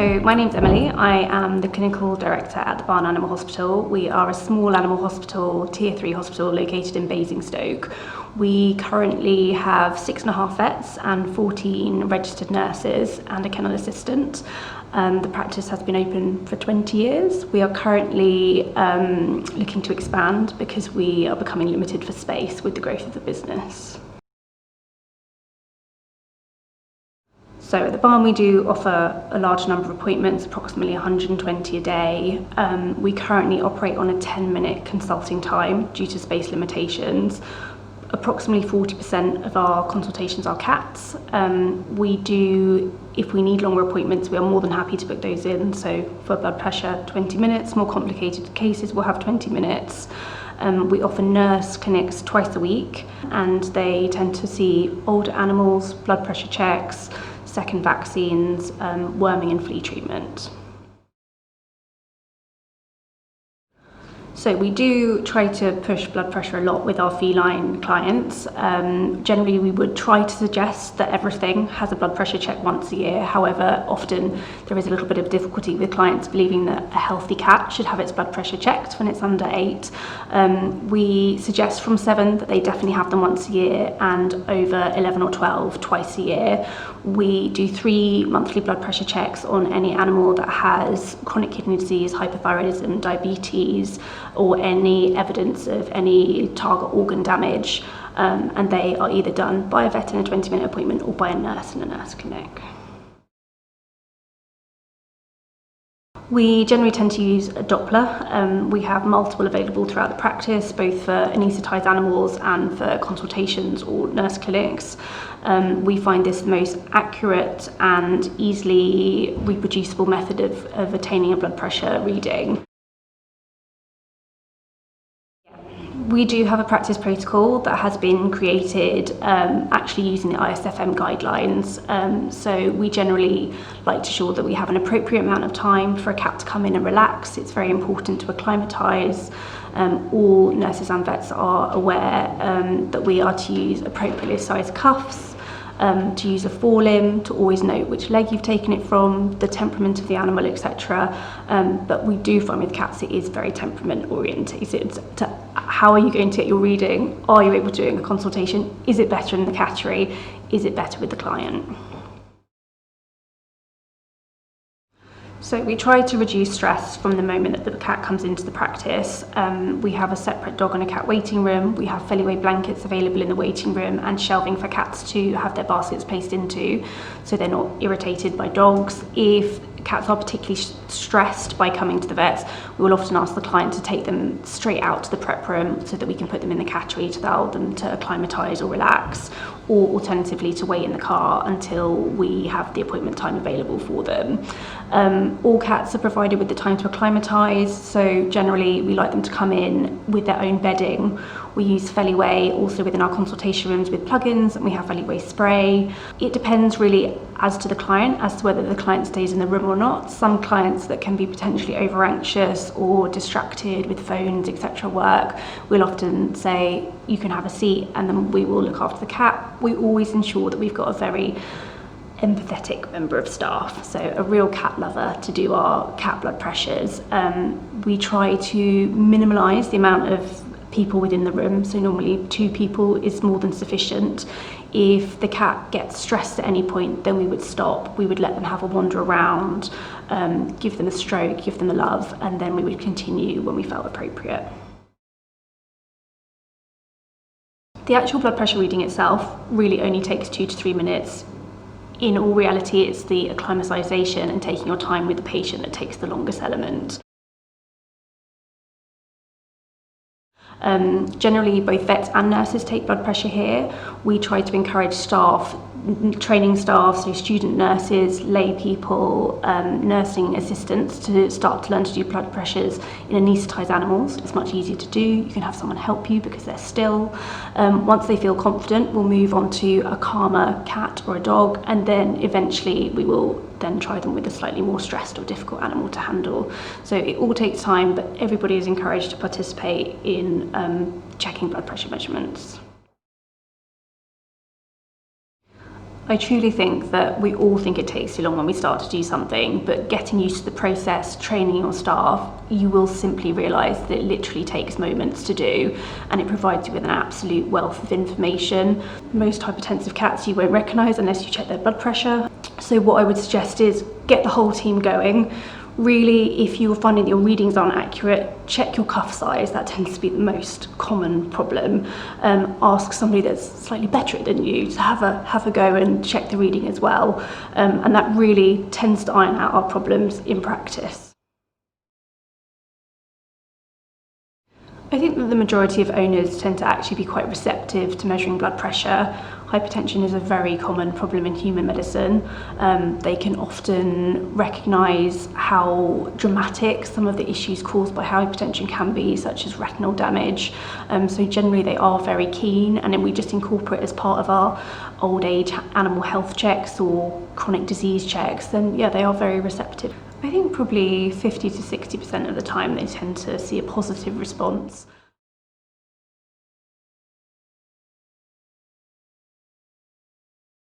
So my name's Emily. I am the clinical director at the Barn Animal Hospital. We are a small animal hospital, tier 3 hospital located in Basingstoke. We currently have 6.5 vets and 14 registered nurses and a kennel assistant. The practice has been open for 20 years. We are currently looking to expand because we are becoming limited for space with the growth of the business. So at the barn we do offer a large number of appointments, approximately 120 a day. We currently operate on a 10-minute consulting time due to space limitations. Approximately 40% of our consultations are cats. If we need longer appointments, we are more than happy to book those in. So for blood pressure, 20 minutes, more complicated cases will have 20 minutes. We offer nurse clinics twice a week, and they tend to see older animals, blood pressure checks, second vaccines, worming and flea treatment. So we do try to push blood pressure a lot with our feline clients. Generally we would try to suggest that everything has a blood pressure check once a year. However, often there is a little bit of difficulty with clients believing that a healthy cat should have its blood pressure checked when it's under 8. We suggest from 7 that they definitely have them once a year, and over 11 or 12 twice a year. We do 3 monthly blood pressure checks on any animal that has chronic kidney disease, hypothyroidism, diabetes, or any evidence of any target organ damage, and they are either done by a vet in a 20-minute appointment or by a nurse in a nurse clinic. We generally tend to use a Doppler. We have multiple available throughout the practice, both for anaesthetised animals and for consultations or nurse clinics. We find this the most accurate and easily reproducible method of attaining a blood pressure reading. We do have a practice protocol that has been created actually using the ISFM guidelines. So we generally like to ensure that we have an appropriate amount of time for a cat to come in and relax. It's very important to acclimatise. All nurses and vets are aware that we are to use appropriately sized cuffs, to use a forelimb, to always note which leg you've taken it from, the temperament of the animal, etc. But we do find with cats it is very temperament orientated. How are you going to get your reading? Are you able to do it in a consultation? Is it better in the cattery? Is it better with the client? So we try to reduce stress from the moment that the cat comes into the practice. We have a separate dog and a cat waiting room. We have Feliway blankets available in the waiting room and shelving for cats to have their baskets placed into, so they're not irritated by dogs. If cats are particularly stressed by coming to the vets, we will often ask the client to take them straight out to the prep room so that we can put them in the cattery to allow them to acclimatise or relax, or alternatively to wait in the car until we have the appointment time available for them. All cats are provided with the time to acclimatise, so generally we like them to come in with their own bedding. We use Feliway also within our consultation rooms with plugins, and we have Feliway spray. It depends really as to the client, as to whether the client stays in the room or not. Some clients that can be potentially over anxious or distracted with phones, etc. work, we'll often say you can have a seat and then we will look after the cat. We always ensure that we've got a very empathetic member of staff, so a real cat lover to do our cat blood pressures. We try to minimise the amount of people within the room, so normally 2 people is more than sufficient. If the cat gets stressed at any point, then we would stop. We would let them have a wander around, give them a stroke, give them a love, and then we would continue when we felt appropriate. The actual blood pressure reading itself really only takes 2 to 3 minutes. In all reality, it's the acclimatisation and taking your time with the patient that takes the longest element. Generally, both vets and nurses take blood pressure here. We try to encourage staff, training staff, so student nurses, lay people, nursing assistants to start to learn to do blood pressures in anaesthetised animals. It's much easier to do. You can have someone help you because they're still. Once they feel confident, we'll move on to a calmer cat or a dog, and then eventually we will then try them with a slightly more stressed or difficult animal to handle. So it all takes time, but everybody is encouraged to participate in checking blood pressure measurements. I truly think that we all think it takes too long when we start to do something, but getting used to the process, training your staff, you will simply realise that it literally takes moments to do, and it provides you with an absolute wealth of information. Most hypertensive cats you won't recognise unless you check their blood pressure. So what I would suggest is get the whole team going. Really, if you're finding that your readings aren't accurate, check your cuff size. That tends to be the most common problem. Ask somebody that's slightly better than you to have a go and check the reading as well. And that really tends to iron out our problems in practice. I think that the majority of owners tend to actually be quite receptive to measuring blood pressure. Hypertension is a very common problem in human medicine. They can often recognise how dramatic some of the issues caused by hypertension can be, such as retinal damage. So generally they are very keen, and then we just incorporate as part of our old age animal health checks or chronic disease checks, then yeah, they are very receptive. I think probably 50 to 60% of the time they tend to see a positive response.